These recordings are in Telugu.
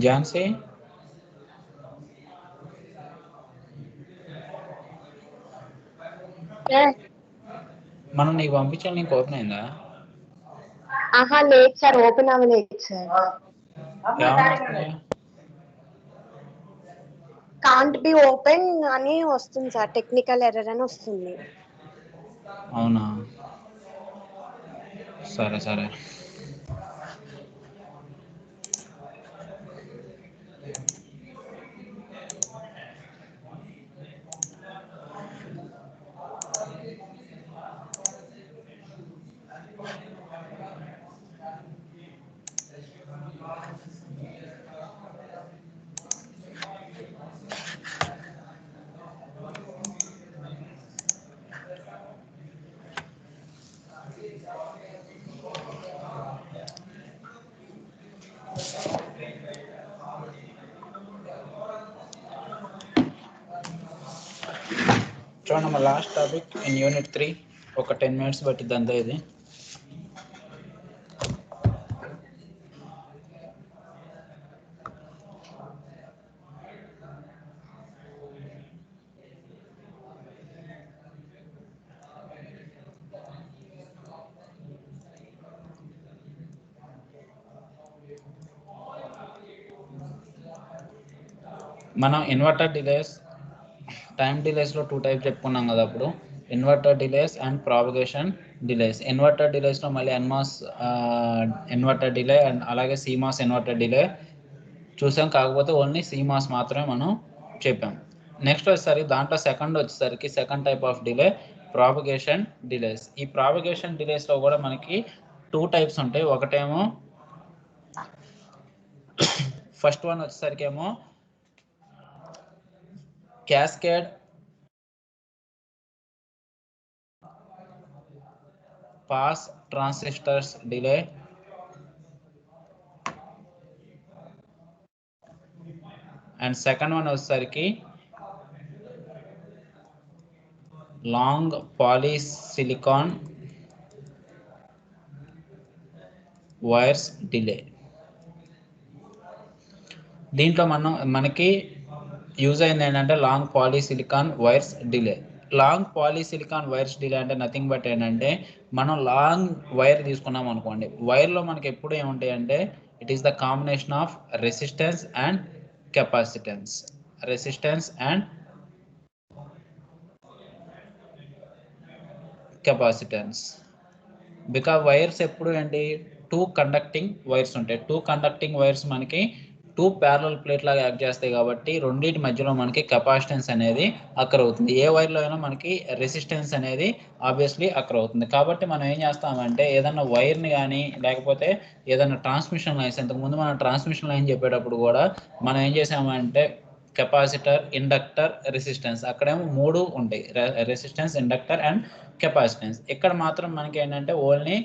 ఝాన్సీ మనం నీకు పంపించిన లింక్ ఓపెన్ అయిందా? ఆహా లేదు సార్, ఓపెన్ అవ్వలేదు సార్. కాంట్ బి ఓపెన్ అని వస్తుంది సార్, టెక్నికల్ ఎర్రర్ అని వస్తుంది. అవునా, సరే సరే. చూడండి మా లాస్ట్ టాపిక్ ఇన్ యూనిట్ 3, ఒక 10 minutes పట్టిద్ది అంతా ఇది. మనం ఇన్వర్టర్ డిలేస్, టైం డిలేస్లో 2 టైప్స్ చెప్పుకున్నాం కదా అప్పుడు, inverter delays and propagation delays. Inverter డిలేస్లో మళ్ళీ ఎన్మాస్ ఇన్వర్టర్ డిలే అండ్ అలాగే సిమాస్ ఇన్వర్టర్ డిలే చూసాం, కాకపోతే ఓన్లీ సిమాస్ మాత్రమే మనం చెప్పాం. నెక్స్ట్ వచ్చేసరికి దాంట్లో second type of delay propagation delays. ఈ ప్రాపగేషన్ డిలేస్లో కూడా మనకి 2 టైప్స్ ఉంటాయి. ఒకటేమో ఫస్ట్ వన్ వచ్చేసరికి ఏమో cascade pass transistors delay, and second one వచ్చేసరికి లాంగ్ పాలీసిలికాన్ వైర్స్ డిలే. దీంట్లో మనకి యూజ్ అయింది ఏంటంటే long polysilicon wires delay. Long polysilicon wires delay అంటే నథింగ్ బట్ ఏంటంటే, మనం లాంగ్ వైర్ తీసుకున్నాం అనుకోండి, వైర్లో మనకి ఎప్పుడు ఏముంటాయి అంటే it is the combination of resistance and capacitance. Resistance and capacitance. Because wires ఎప్పుడు ఏంటి, 2 కండక్టింగ్ వైర్స్ ఉంటాయి. 2 కండక్టింగ్ వైర్స్ మనకి టూ ప్యారలల్ ప్లేట్ లాగా యాక్ట్ చేస్తాయి కాబట్టి రెండింటి మధ్యలో మనకి కెపాసిటెన్స్ అనేది అక్కర్ అవుతుంది. ఏ వైర్లో అయినా మనకి రెసిస్టెన్స్ అనేది ఆబ్వియస్లీ అక్కర్ అవుతుంది. కాబట్టి మనం ఏం చేస్తామంటే ఏదన్నా వైర్ని కానీ లేకపోతే ఏదైనా ట్రాన్స్మిషన్ లైన్స్, ఇంతకుముందు మనం ట్రాన్స్మిషన్ లైన్ చెప్పేటప్పుడు కూడా మనం ఏం చేసామంటే కెపాసిటర్, ఇండక్టర్, రెసిస్టెన్స్, అక్కడేమో మూడు ఉంటాయి, రెసిస్టెన్స్, ఇండక్టర్ అండ్ కెపాసిటెన్స్. ఇక్కడ మాత్రం మనకి ఏంటంటే ఓన్లీ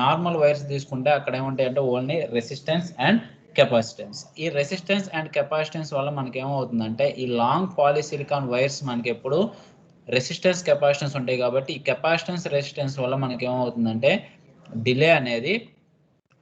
నార్మల్ వైర్స్ తీసుకుంటే అక్కడ ఏముంటాయి అంటే ఓన్లీ రెసిస్టెన్స్ అండ్ కెపాసిటెన్స్. ఈ రెసిస్టెన్స్ అండ్ కెపాసిటెన్స్ వల్ల మనకి ఏమవుతుందంటే ఈ లాంగ్ పాలిసిలికాన్ వైర్స్ మనకి ఎప్పుడు రెసిస్టెన్స్ కెపాసిటెన్స్ ఉంటాయి కాబట్టి ఈ కెపాసిటెన్స్ రెసిస్టెన్స్ వల్ల మనకి ఏమవుతుందంటే డిలే అనేది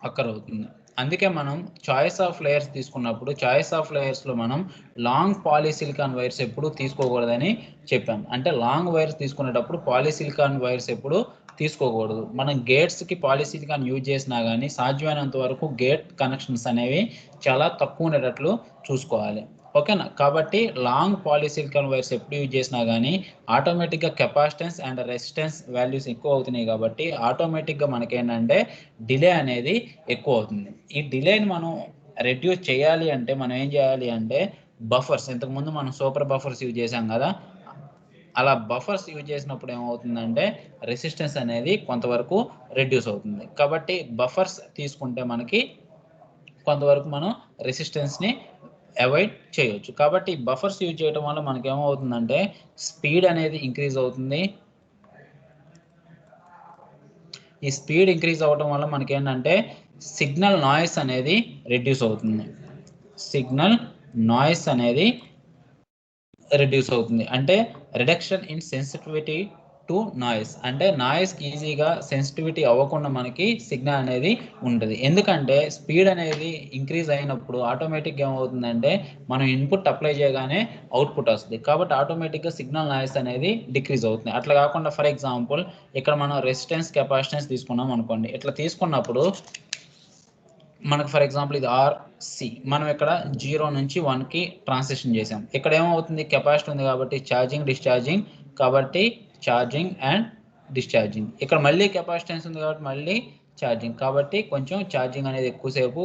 అక్కర్ అవుతుంది. అందుకే మనం చాయిస్ ఆఫ్ లేయర్స్ తీసుకున్నప్పుడు చాయిస్ ఆఫ్ లేయర్స్లో మనం లాంగ్ పాలిసిలికాన్ వైర్స్ ఎప్పుడు తీసుకోకూడదని చెప్పాం. అంటే లాంగ్ వైర్స్ తీసుకునేటప్పుడు పాలిసిలికాన్ వైర్స్ ఎప్పుడు తీసుకోకూడదు. మనం గేట్స్కి పాలిసిలికాన్ యూజ్ చేసినా కానీ సాధ్యమైనంత వరకు గేట్ కనెక్షన్స్ అనేవి చాలా తక్కువ ఉండేటట్లు చూసుకోవాలి. ఓకేనా? కాబట్టి లాంగ్ పాలిసిలికాన్ వైర్స్ ఎప్పుడు యూజ్ చేసినా కానీ ఆటోమేటిక్గా కెపాసిటెన్స్ అండ్ రెసిస్టెన్స్ వాల్యూస్ ఎక్కువ అవుతున్నాయి కాబట్టి ఆటోమేటిక్గా మనకేంటంటే డిలే అనేది ఎక్కువ అవుతుంది. ఈ డిలేని మనం రెడ్యూస్ చేయాలి అంటే మనం ఏం చేయాలి అంటే బఫర్స్, ఇంతకుముందు మనం సూపర్ బఫర్స్ యూజ్ చేసాం కదా, అలా బఫర్స్ యూజ్ చేసినప్పుడు ఏమవుతుందంటే రెసిస్టెన్స్ అనేది కొంతవరకు రెడ్యూస్ అవుతుంది. కాబట్టి బఫర్స్ తీసుకుంటే మనకి కొంతవరకు మనం రెసిస్టెన్స్ని అవాయిడ్ చేయొచ్చు. కాబట్టి బఫర్స్ యూజ్ చేయడం వల్ల మనకి ఏమవుతుందంటే స్పీడ్ అనేది ఇంక్రీజ్ అవుతుంది. ఈ స్పీడ్ ఇంక్రీజ్ అవ్వడం వల్ల మనకి ఏంటంటే సిగ్నల్ నాయిస్ అనేది రెడ్యూస్ అవుతుంది. సిగ్నల్ నాయిస్ అనేది రెడ్యూస్ అవుతుంది. అంటే reduction in sensitivity to noise, అంటే నాయిస్కి ఈజీగా సెన్సిటివిటీ అవ్వకుండా మనకి సిగ్నల్ అనేది ఉంటుంది. ఎందుకంటే స్పీడ్ అనేది ఇంక్రీజ్ అయినప్పుడు ఆటోమేటిక్గా ఏమవుతుందంటే మనం ఇన్పుట్ అప్లై చేయగానే అవుట్పుట్ వస్తుంది. కాబట్టి ఆటోమేటిక్గా సిగ్నల్ నాయిస్ అనేది డిక్రీజ్ అవుతుంది. అట్లా కాకుండా ఫర్ ఎగ్జాంపుల్ ఇక్కడ మనం రెసిస్టెన్స్, కెపాసిటెన్స్ తీసుకున్నాం అనుకోండి. ఇట్లా తీసుకున్నప్పుడు మనకు ఫర్ ఎగ్జాంపుల్ ఇది ఆర్సి, మనం ఇక్కడ 0 నుంచి 1కి ట్రాన్సిషన్ చేసాం. ఇక్కడ ఏమవుతుంది, కెపాసిటీ ఉంది కాబట్టి ఛార్జింగ్, డిశ్చార్జింగ్, కాబట్టి ఛార్జింగ్ అండ్ డిశ్చార్జింగ్. ఇక్కడ మళ్ళీ కెపాసిటెన్స్ ఉంది కాబట్టి మళ్ళీ ఛార్జింగ్, కాబట్టి కొంచెం ఛార్జింగ్ అనేది ఎక్కువసేపు,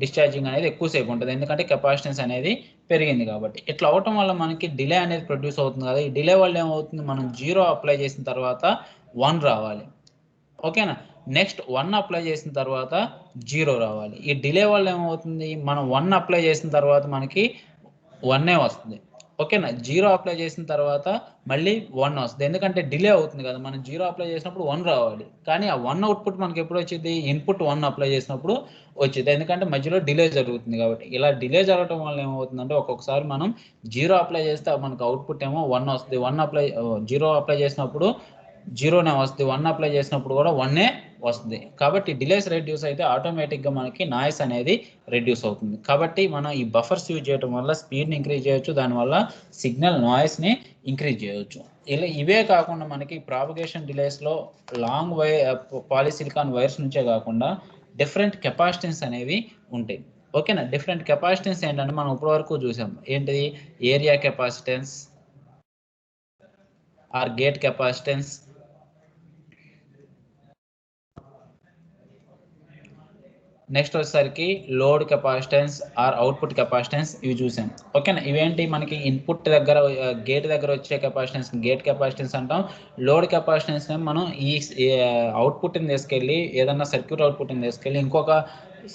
డిశ్చార్జింగ్ అనేది ఎక్కువసేపు ఉంటుంది. ఎందుకంటే కెపాసిటెన్స్ అనేది పెరిగింది కాబట్టి. ఇట్లా అవటం వల్ల మనకి డిలే అనేది ప్రొడ్యూస్ అవుతుంది కదా. ఈ డిలే వల్ల ఏమవుతుంది, మనం 0 అప్లై చేసిన తర్వాత 1 రావాలి. ఓకేనా? నెక్స్ట్ 1 అప్లై చేసిన తర్వాత 0 రావాలి. ఈ డిలే వల్ల ఏమవుతుంది, మనం 1 అప్లై చేసిన తర్వాత మనకి 1 వస్తుంది. ఓకేనా? 0 అప్లై చేసిన తర్వాత మళ్ళీ 1 వస్తుంది. ఎందుకంటే డిలే అవుతుంది కదా. మనం 0 అప్లై చేసినప్పుడు 1 రావాలి, కానీ ఆ 1 అవుట్పుట్ మనకి ఎప్పుడు వచ్చింది, ఇన్పుట్ 1 అప్లై చేసినప్పుడు వచ్చింది. ఎందుకంటే మధ్యలో డిలే జరుగుతుంది కాబట్టి. ఇలా డిలే జరగడం వల్ల ఏమవుతుందంటే ఒక్కొక్కసారి మనం 0 అప్లై చేస్తే మనకు అవుట్పుట్ ఏమో 1 వస్తుంది. 0 అప్లై చేసినప్పుడు 0నే వస్తుంది, 1 అప్లై చేసినప్పుడు కూడా 1ఏ వస్తుంది. కాబట్టి డిలేస్ రెడ్యూస్ అయితే ఆటోమేటిక్గా మనకి నాయిస్ అనేది రెడ్యూస్ అవుతుంది. కాబట్టి మనం ఈ బఫర్స్ యూజ్ చేయడం వల్ల స్పీడ్ని ఇంక్రీజ్ చేయొచ్చు, దానివల్ల సిగ్నల్ నాయిస్ని ఇంక్రీజ్ చేయొచ్చు. ఇలా ఇవే కాకుండా మనకి ప్రాపగేషన్ డిలేస్లో లాంగ్ పాలిసిలికాన్ వైర్స్ నుంచే కాకుండా డిఫరెంట్ కెపాసిటెన్స్ అనేవి ఉంటాయి. ఓకేనా? డిఫరెంట్ కెపాసిటెన్స్ ఏంటంటే మనం ఇప్పటివరకు చూసాం. ఏంటిది, area capacitance or gate capacitance, next వచ్చేసరికి load capacitance or output capacitance, ఇవి చూసాం. ఓకేనా? ఇవేంటి, మనకి ఇన్పుట్ దగ్గర గేట్ దగ్గర వచ్చే కెపాసిటెన్స్ గేట్ కెపాసిటెన్స్ అంటాం. లోడ్ కెపాసిటెన్స్ మనం ఈ అవుట్పుట్ని తీసుకెళ్ళి ఏదన్నా సర్క్యూట్ అవుట్పుట్ని తీసుకెళ్ళి ఇంకొక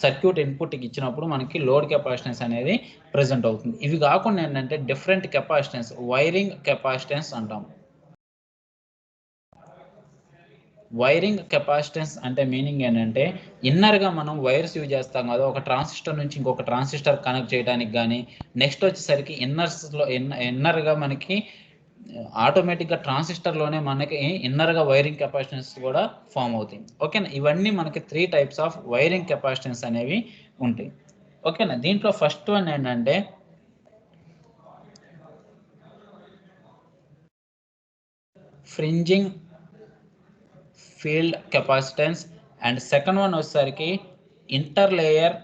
సర్క్యూట్ ఇన్పుట్కి ఇచ్చినప్పుడు మనకి లోడ్ కెపాసిటెన్స్ అనేది ప్రజెంట్ అవుతుంది. ఇవి కాకుండా ఏంటంటే డిఫరెంట్ కెపాసిటెన్స్, వైరింగ్ కెపాసిటెన్స్ అంటాం. వైరింగ్ కెపాసిటెన్స్ అంటే మీనింగ్ ఏంటంటే ఇన్నర్గా మనం వైర్స్ యూజ్ చేస్తాం కదా, ఒక ట్రాన్సిస్టర్ నుంచి ఇంకొక ట్రాన్సిస్టర్ కనెక్ట్ చేయడానికి కానీ, నెక్స్ట్ వచ్చేసరికి ఇన్నర్గా మనకి ఆటోమేటిక్గా ట్రాన్సిస్టర్లోనే మనకి ఇన్నర్గా వైరింగ్ కెపాసిటెన్స్ కూడా ఫామ్ అవుతాయి. ఓకేనా? ఇవన్నీ మనకి 3 టైప్స్ ఆఫ్ వైరింగ్ కెపాసిటెన్స్ అనేవి ఉంటాయి. ఓకేనా? దీంట్లో ఫస్ట్ వన్ ఏంటంటే fringing field capacitance, and second one వచ్చేసరికి interlayer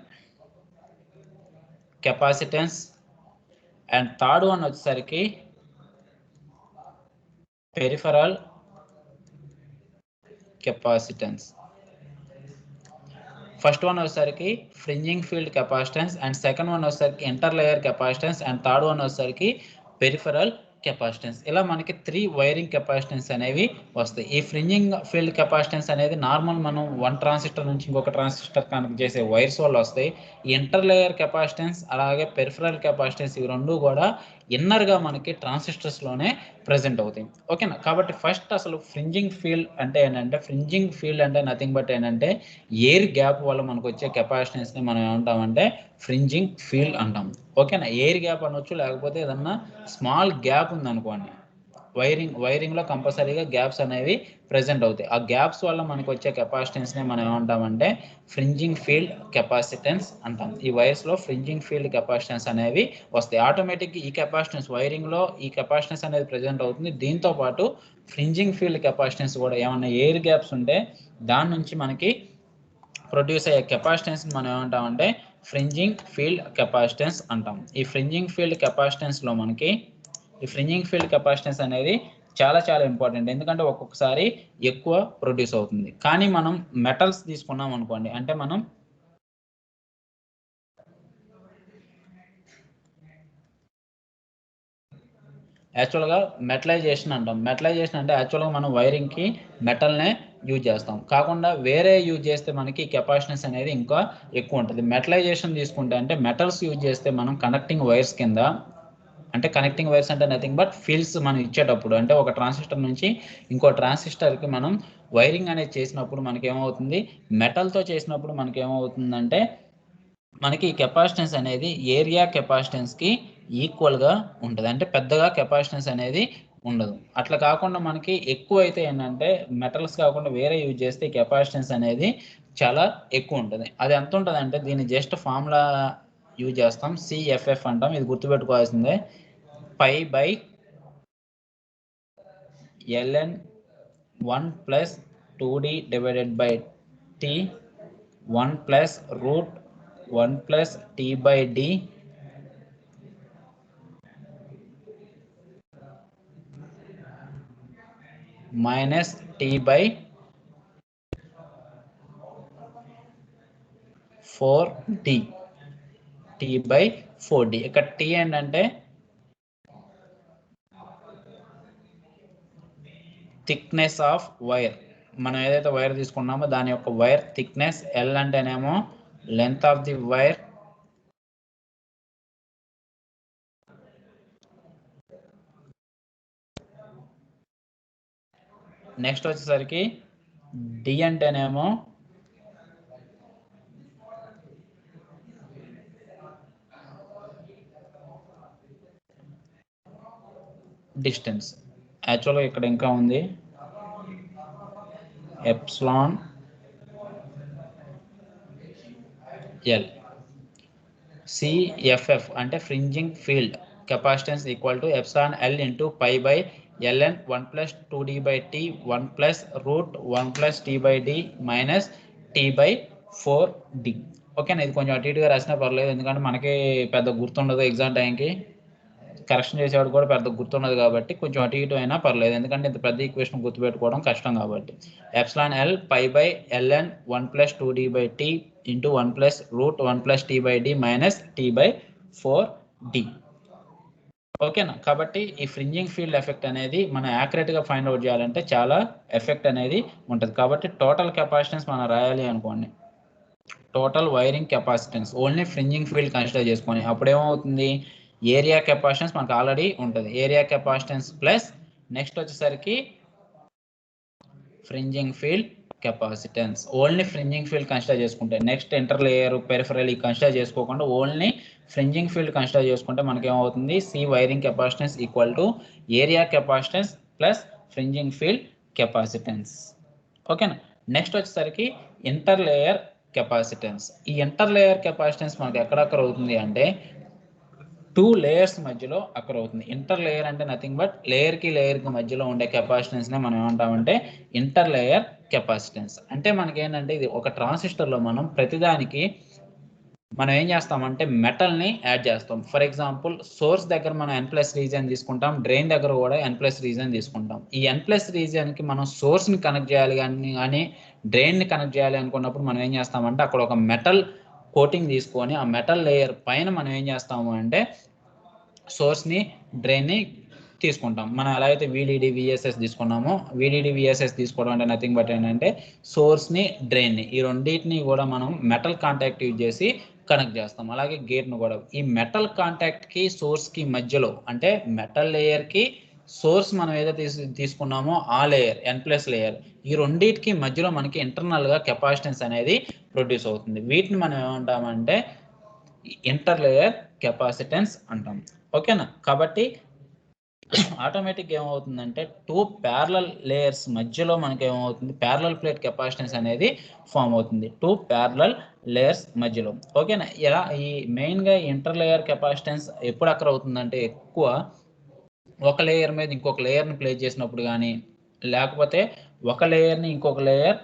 capacitance, and third one వచ్చేసరికి పెరిఫెరల్ కెపాసిటెన్స్. ఫస్ట్ వన్ వచ్చేసరికి fringing field capacitance, and second one వచ్చేసరికి inter layer capacitance, and third one వచ్చేసరికి పెరిఫెరల్ కెపాసిటెన్స్. ఇలా మనకి 3 వైరింగ్ కెపాసిటెన్స్ అనేవి వస్తాయి. ఈ ఫ్రింజింగ్ ఫీల్డ్ కెపాసిటెన్స్ అనేది నార్మల్ మనం వన్ ట్రాన్సిస్టర్ నుంచి ఇంకొక ట్రాన్సిస్టర్ కనెక్ట్ చేసే వైర్స్ వల్ల వస్తాయి. ఈ ఇంటర్ లేయర్ కెపాసిటెన్స్ అలాగే పెరిఫెరల్ కెపాసిటెన్స్ ఇవి రెండు కూడా ఇన్నర్గా మనకి ట్రాన్సిస్టర్స్లోనే ప్రజెంట్ అవుతాయి. ఓకేనా. కాబట్టి ఫస్ట్ అసలు ఫ్రింజింగ్ ఫీల్డ్ అంటే ఏంటంటే, ఫ్రింజింగ్ ఫీల్డ్ అంటే నథింగ్ బట్ ఏంటంటే ఎయిర్ గ్యాప్ వల్ల మనకు వచ్చే కెపాసిటెన్స్ని మనం ఏమంటామంటే ఫ్రింజింగ్ ఫీల్డ్ అంటాం. ఓకేనా. ఎయిర్ గ్యాప్ అనొచ్చు, లేకపోతే ఏదన్నా స్మాల్ గ్యాప్ ఉందనుకోండి, వైరింగ్లో కంపల్సరీగా గ్యాప్స్ అనేవి ప్రెజెంట్ అవుతాయి. ఆ గ్యాప్స్ వల్ల మనకు వచ్చే కెపాసిటెన్స్ని మనం ఏమంటామంటే ఫ్రింజింగ్ ఫీల్డ్ కెపాసిటెన్స్ అంటాం. ఈ వైర్స్లో ఫ్రింజింగ్ ఫీల్డ్ కెపాసిటెన్స్ అనేవి వస్తాయి. ఆటోమేటిక్గా ఈ కెపాసిటెన్స్ వైరింగ్లో ఈ కెపాసిటెన్స్ అనేది ప్రెజెంట్ అవుతుంది. దీంతో పాటు ఫ్రింజింగ్ ఫీల్డ్ కెపాసిటెన్స్ కూడా ఏమన్నా ఎయిర్ గ్యాప్స్ ఉంటే దాని నుంచి మనకి ప్రొడ్యూస్ అయ్యే కెపాసిటెన్స్ని మనం ఏమంటామంటే ఫ్రింజింగ్ ఫీల్డ్ కెపాసిటెన్స్ అంటాం. ఈ ఫ్రింజింగ్ ఫీల్డ్ కెపాసిటెన్స్లో మనకి ఈ ఫ్రింజింగ్ ఫీల్డ్ కెపాసిటెన్స్ అనేది చాలా చాలా ఇంపార్టెంట్. ఎందుకంటే ఒక్కొక్కసారి ఎక్కువ ప్రొడ్యూస్ అవుతుంది. కానీ మనం మెటల్స్ తీసుకున్నాం అనుకోండి, అంటే మనం యాక్చువల్గా మెటలైజేషన్ అంటాం. మెటలైజేషన్ అంటే యాక్చువల్గా మనం వైరింగ్కి మెటల్నే యూజ్ చేస్తాం. కాకుండా వేరే యూజ్ చేస్తే మనకి కెపాసిటెన్స్ అనేది ఇంకా ఎక్కువ ఉంటుంది. మెటలైజేషన్ తీసుకుంటే అంటే మెటల్స్ యూజ్ చేస్తే మనం కనెక్టింగ్ వైర్స్ కింద, అంటే కనెక్టింగ్ వైర్స్ అంటే నథింగ్ బట్ ఫీల్డ్స్ మనం ఇచ్చేటప్పుడు, అంటే ఒక ట్రాన్సిస్టర్ నుంచి ఇంకో ట్రాన్సిస్టర్కి మనం వైరింగ్ అనేది చేసినప్పుడు మనకేమవుతుంది, మెటల్తో చేసినప్పుడు మనకేమవుతుందంటే మనకి ఈ కెపాసిటెన్స్ అనేది ఏరియా కెపాసిటెన్స్కి ఈక్వల్గా ఉంటుంది. అంటే పెద్దగా కెపాసిటెన్స్ అనేది ఉండదు. అట్లా కాకుండా మనకి ఎక్కువ అయితే ఏంటంటే మెటల్స్ కాకుండా వేరే యూజ్ చేస్తే కెపాసిటెన్స్ అనేది చాలా ఎక్కువ ఉంటుంది. అది ఎంత ఉంటుంది అంటే దీన్ని జస్ట్ ఫార్ములా యూజ్ చేస్తాం, సిఎఫ్ఎఫ్ అంటాం. ఇది గుర్తుపెట్టుకోవాల్సిందే. π/ln 1 + 2d / t 1 + √1 + t/d minus t/4d t/4d. ఇక్కడ t ఏంటంటే థిక్నెస్ ఆఫ్ వైర్. మనం ఏదైతే వైర్ తీసుకున్నామో దాని యొక్క వైర్ థిక్నెస్. ఎల్ అంటేనేమో length of the wire. Next వచ్చేసరికి డి అంటేనేమో డిస్టెన్స్. యాక్చువల్గా ఇక్కడ ఇంకా ఉంది ఎప్సిలాన్ ఎల్. సిఎఫ్ఎఫ్ అంటే fringing field capacitance equal to epsilon L into π/ln 1 + 2d / t 1 + √1 + t/d minus t/4d. ఓకేనా. ఇది కొంచెం అటు ఇటుగా రాసినా పర్లేదు, ఎందుకంటే మనకి పెద్ద గుర్తుండదు. ఎగ్జామ్ టైంకి కరెక్షన్ చేసేవాడు కూడా పెద్ద గుర్తున్నది కాబట్టి కొంచెం అటు ఇటు అయినా పర్లేదు, ఎందుకంటే ఇంత పెద్ద ఈక్వేషన్ గుర్తుపెట్టుకోవడం కష్టం కాబట్టి. Epsilon L π/ln 1 + 2d / t into 1 + √1 + t/d minus t/4d. ఓకేనా. కాబట్టి ఈ ఫ్రింజింగ్ ఫీల్డ్ ఎఫెక్ట్ అనేది మనం యాక్యురేట్గా ఫైండ్ అవుట్ చేయాలంటే చాలా ఎఫెక్ట్ అనేది ఉంటుంది. కాబట్టి టోటల్ కెపాసిటెన్స్ మనం రాయాలి అనుకోండి, total wiring capacitance only fringing field consider చేసుకొని అప్పుడు ఏమవుతుంది, ఏరియా కెపాసిటెన్స్ మనకు ఆల్రెడీ ఉంటుంది. ఏరియా కెపాసిటెన్స్ ప్లస్ నెక్స్ట్ వచ్చేసరికి fringing field capacitance. Only fringing field consider చేసుకుంటే, next inter layer peripheral consider చేసుకోకుండా ఓన్లీ ఫ్రింజింగ్ ఫీల్డ్ కన్సిడర్ చేసుకుంటే మనకి ఏమవుతుంది, C wiring capacitance equal to area capacitance plus fringing field capacitance. ఓకేనా. నెక్స్ట్ వచ్చేసరికి ఇంటర్ లేయర్ కెపాసిటెన్స్. ఈ ఇంటర్ లేయర్ కెపాసిటెన్స్ మనకి ఎక్కడక్కడ అవుతుంది అంటే 2 లేయర్స్ మధ్యలో అక్కడ అవుతుంది. ఇంటర్ లేయర్ అంటే నథింగ్ బట్ లేయర్కి లేయర్కి మధ్యలో ఉండే కెపాసిటెన్స్నే మనం ఏమంటామంటే ఇంటర్ లేయర్ కెపాసిటెన్స్. అంటే మనకి ఏంటంటే ఇది ఒక ట్రాన్సిస్టర్లో మనం ప్రతిదానికి మనం ఏం చేస్తామంటే మెటల్ని యాడ్ చేస్తాం. ఫర్ ఎగ్జాంపుల్ సోర్స్ దగ్గర మనం N+ రీజియన్ తీసుకుంటాం, డ్రైన్ దగ్గర కూడా N+ రీజియన్ తీసుకుంటాం. ఈ N+ రీజియన్కి మనం సోర్స్ని కనెక్ట్ చేయాలి కానీ డ్రైన్ని కనెక్ట్ చేయాలి అనుకున్నప్పుడు మనం ఏం చేస్తామంటే అక్కడ ఒక మెటల్ కోటింగ్ తీసుకొని ఆ మెటల్ లేయర్ పైన మనం ఏం చేస్తాము అంటే సోర్స్ని డ్రైన్ని తీసుకుంటాం. మనం ఎలా అయితే VDD VSS తీసుకున్నామో VDD VSS తీసుకోవడం అంటే నథింగ్ బట్ ఏంటంటే సోర్స్ని డ్రైన్ని ఈ రెండింటిని కూడా మనం మెటల్ కాంటాక్ట్ యూజ్ చేసి కనెక్ట్ చేస్తాం. అలాగే గేట్ను కూడా ఈ మెటల్ కాంటాక్ట్కి సోర్స్కి మధ్యలో అంటే మెటల్ లేయర్కి సోర్స్ మనం ఏదైతే తీసుకున్నామో ఆ లేయర్ N+ లేయర్ ఈ రెండింటికి మధ్యలో మనకి ఇంటర్నల్గా కెపాసిటెన్స్ అనేది ప్రొడ్యూస్ అవుతుంది. వీటిని మనం ఏమంటామంటే ఇంటర్ లేయర్ కెపాసిటెన్స్ అంటాం. ఓకేనా? కాబట్టి ఆటోమేటిక్ ఏమవుతుందంటే 2 ప్యారలల్ లేయర్స్ మధ్యలో మనకి ఏమవుతుంది ప్యారలల్ ప్లేట్ కెపాసిటెన్స్ అనేది ఫామ్ అవుతుంది 2 ప్యారలల్ లేయర్స్ మధ్యలో. ఓకేనా? ఇలా ఈ మెయిన్గా ఇంటర్ లేయర్ కెపాసిటెన్స్ ఎప్పుడు అక్కడ అవుతుందంటే ఎక్కువ ఒక లేయర్ మీద ఇంకొక లేయర్ని ప్లేస్ చేసినప్పుడు కానీ లేకపోతే ఒక లేయర్ని ఇంకొక లేయర్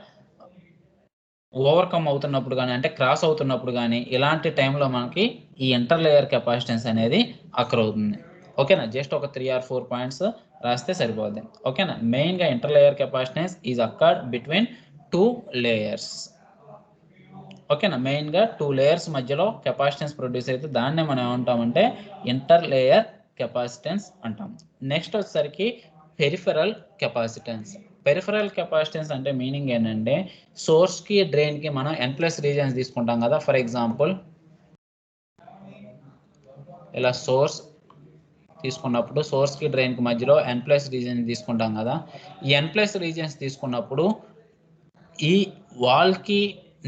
ఓవర్కమ్ అవుతున్నప్పుడు కానీ అంటే క్రాస్ అవుతున్నప్పుడు కానీ ఇలాంటి టైంలో మనకి ఈ ఇంటర్ లేయర్ కెపాసిటెన్స్ అనేది అక్కర్ అవుతుంది. ఓకేనా? జస్ట్ ఒక 3 or 4 పాయింట్స్ రాస్తే సరిపోద్ది. ఓకేనా? మెయిన్గా inter layer capacitance is occurred between 2 layers. ఓకేనా? మెయిన్గా 2 లేయర్స్ మధ్యలో కెపాసిటెన్స్ ప్రొడ్యూస్ అయితే దాన్నే మనం ఏమంటామంటే ఇంటర్ లేయర్ కెపాసిటెన్స్ అంటాం. నెక్స్ట్ వచ్చేసరికి పెరిఫెరల్ కెపాసిటెన్స్. పెరిఫెరల్ కెపాసిటెన్స్ అంటే మీనింగ్ ఏంటంటే సోర్స్కి డ్రైన్కి మనం N+ రీజియన్స్ తీసుకుంటాం కదా. ఫర్ ఎగ్జాంపుల్ ఇలా సోర్స్ తీసుకున్నప్పుడు సోర్స్కి డ్రైన్కి మధ్యలో N+ రీజియన్ తీసుకుంటాం కదా. ఈ N+ రీజియన్స్ తీసుకున్నప్పుడు ఈ వాల్కి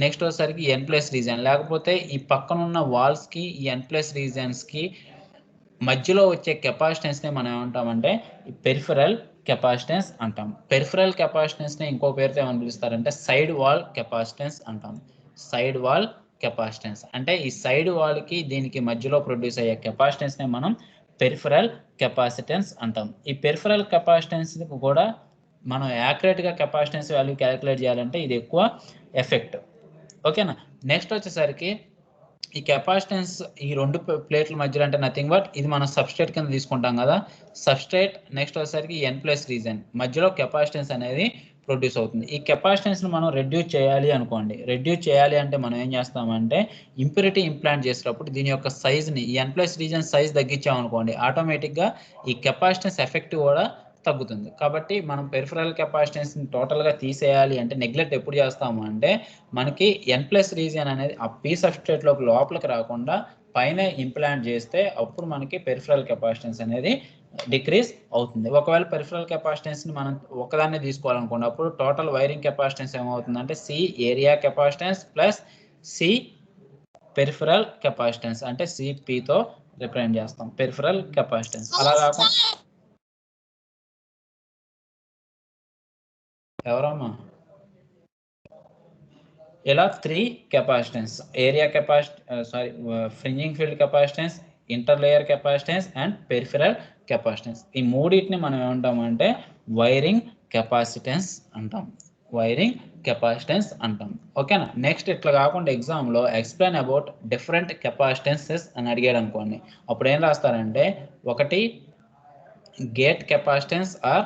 నెక్స్ట్ వచ్చేసరికి N+ రీజియన్ లేకపోతే ఈ పక్కన ఉన్న వాల్స్కి ఈ N+ రీజియన్స్కి మధ్యలో వచ్చే కెపాసిటెన్స్ని మనం ఏమంటామంటే పెరిఫెరల్ కెపాసిటెన్స్ అంటాం. పెరిఫెరల్ కెపాసిటెన్స్ని ఇంకో పేరుతో ఏమని పిలుస్తారంటే సైడ్ వాల్ కెపాసిటెన్స్ అంటాం. సైడ్ వాల్ కెపాసిటెన్స్ అంటే ఈ సైడ్ వాల్కి దీనికి మధ్యలో ప్రొడ్యూస్ అయ్యే కెపాసిటెన్స్ని మనం పెరిఫెరల్ కెపాసిటెన్స్ అంటాం. ఈ పెరిఫెరల్ కెపాసిటెన్స్ కూడా మనం యాక్యురేట్గా కెపాసిటెన్స్ వాల్యూ క్యాలిక్యులేట్ చేయాలంటే ఇది ఎక్కువ ఎఫెక్ట్. ఓకేనా? నెక్స్ట్ వచ్చేసరికి ఈ కెపాసిటెన్స్ ఈ 2 ప్లేట్ల మధ్యలో అంటే నథింగ్ బట్ ఇది మనం సబ్స్ట్రేట్ కింద తీసుకుంటాం కదా. సబ్స్ట్రేట్ నెక్స్ట్ వచ్చేసరికి N+ రీజియన్ మధ్యలో కెపాసిటెన్స్ అనేది ప్రొడ్యూస్ అవుతుంది. ఈ కెపాసిటెన్స్ని మనం రెడ్యూస్ చేయాలి అనుకోండి. రెడ్యూస్ చేయాలి అంటే మనం ఏం చేస్తామంటే ఇంప్యూరిటీ ఇంప్లాంట్ చేసేటప్పుడు దీని యొక్క సైజ్ని ఈ N+ రీజియన్ సైజ్ తగ్గించామనుకోండి ఆటోమేటిక్గా ఈ కెపాసిటెన్స్ ఎఫెక్ట్ కూడా తగ్గుతుంది. కాబట్టి మనం పెరిఫెరల్ కెపాసిటెన్స్ని టోటల్గా తీసేయాలి అంటే నెగ్లెక్ట్ ఎప్పుడు చేస్తాము అంటే మనకి N+ రీజియన్ అనేది ఆ పీ సబ్స్ట్రేట్ లోపలికి రాకుండా పైన ఇంప్లాంట్ చేస్తే అప్పుడు మనకి పెరిఫెరల్ కెపాసిటెన్స్ అనేది డిక్రీజ్ అవుతుంది. ఒకవేళ పెరిఫెరల్ కెపాసిటెన్స్ని మనం ఒకదాన్ని తీసుకోవాలనుకోండి అప్పుడు టోటల్ వైరింగ్ కెపాసిటెన్స్ ఏమవుతుందంటే C area capacitance plus C peripheral capacitance అంటే CPతో రిప్రజెంట్ చేస్తాం పెరిఫెరల్ కెపాసిటెన్స్. అలా కాకుండా ఎవరమ్మా ఇలా 3 capacitance area fringing field capacitance inter layer capacitance and peripheral capacitance ఈ మూడింటిని మనం ఏమంటామంటే వైరింగ్ కెపాసిటెన్స్ అంటాం. వైరింగ్ కెపాసిటెన్స్ అంటాం. ఓకేనా? నెక్స్ట్ ఇట్లా కాకుండా ఎగ్జామ్లో ఎక్స్ప్లెయిన్ అబౌట్ డిఫరెంట్ కెపాసిటెన్సెస్ అని అడిగాడు అనుకోండి అప్పుడు ఏం రాస్తారంటే ఒకటి gate capacitance or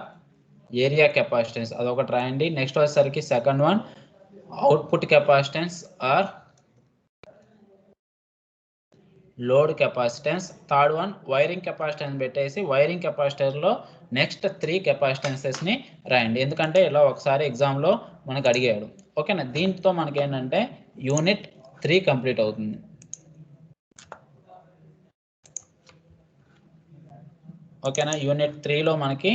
area capacitance అదొకటి రాయండి. నెక్స్ట్ వచ్చేసరికి second one output capacitance or load capacitance. Third one wiring capacitance పెట్టేసి వైరింగ్ కెపాసిటర్లో నెక్స్ట్ 3 కెపాసిటెన్సెస్ని రాయండి. ఎందుకంటే ఇలా ఒకసారి ఎగ్జామ్లో మనకు అడిగాడు. ఓకేనా? దీంతో మనకి ఏంటంటే యూనిట్ 3 కంప్లీట్ అవుతుంది. ఓకేనా? యూనిట్ 3లో మనకి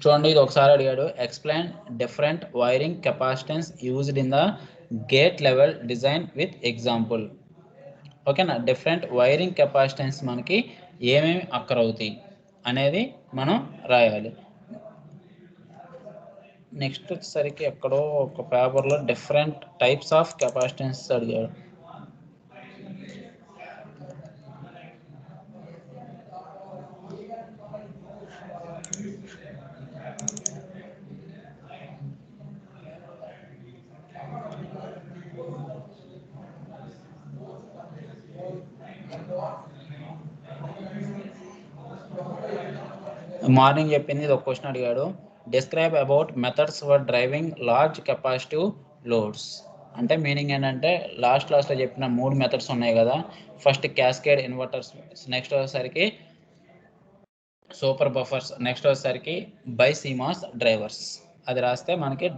చూడండి ఇది ఒకసారి అడిగాడు explain different wiring capacitance used in the gate level design with example. ఓకేనా? డిఫరెంట్ వైరింగ్ కెపాసిటెన్స్ మనకి ఏమేమి అక్కర్ అవుతాయి అనేది మనం రాయాలి. నెక్స్ట్ వచ్చేసరికి ఎక్కడో ఒక పేపర్లో డిఫరెంట్ టైప్స్ ఆఫ్ కెపాసిటెన్స్ అడిగాడు. మార్నింగ్ చెప్పింది ఇది ఒక క్వశ్చన్ అడిగాడు. Describe about methods for driving large capacitive loads. అంటే మీనింగ్ ఏంటంటే లాస్ట్లో చెప్పిన 3 మెథడ్స్ ఉన్నాయి కదా. ఫస్ట్ క్యాస్కేడ్ ఇన్వర్టర్స్, నెక్స్ట్ వచ్చేసరికి సూపర్ బఫర్స్, నెక్స్ట్ వచ్చేసరికి బైసీమాస్ డ్రైవర్స్. అది రాస్తే మనకి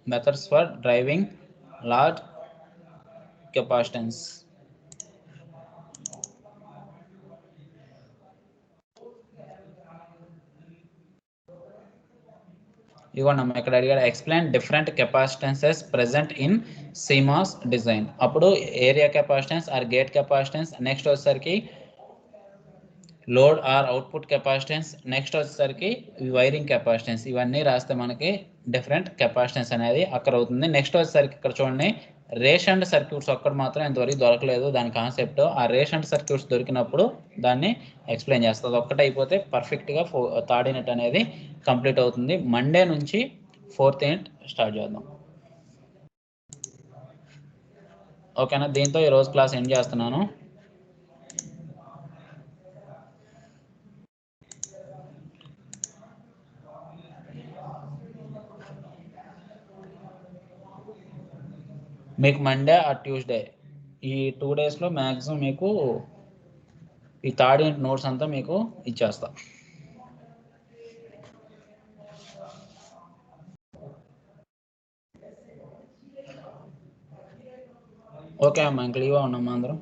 methods for driving large capacitance. ఇవ్వండి ఇక్కడ అడిగాడు explain different capacitances present in CMOS design. అప్పుడు area capacitance or gate capacitance, next వచ్చేసరికి load are output capacitance, next వచ్చేసరికి వైరింగ్ కెపాసిటెన్స్. ఇవన్నీ రాస్తే మనకి డిఫరెంట్ కెపాసిటెన్స్ అనేది అక్కడ అవుతుంది. నెక్స్ట్ వచ్చేసరికి ఇక్కడ చూడండి రేషన్డ్ సర్క్యూట్స్ ఒక్కటి మాత్రం ఇంతవరకు దొరకలేదు దాని కాన్సెప్ట్. ఆ రేషన్డ్ సర్క్యూట్స్ దొరికినప్పుడు దాన్ని ఎక్స్ప్లెయిన్ చేస్తుంది. ఒక్కటి అయిపోతే పర్ఫెక్ట్గా థర్డ్ యూనిట్ అనేది కంప్లీట్ అవుతుంది. మండే నుంచి 4th యూనిట్ స్టార్ట్ చేద్దాం. ఓకేనా, దీంతో ఈరోజు క్లాస్ ఎండ్ చేస్తున్నాను. మీకు మండే ఆ ట్యూస్డే ఈ 2 డేస్లో మ్యాక్సిమం మీకు ఈ థర్డ్ యూనిట్ నోట్స్ అంతా మీకు ఇచ్చేస్తా. ఓకే అమ్మా, ఇంక లీవ్ ఉన్నామ్మా అందరం.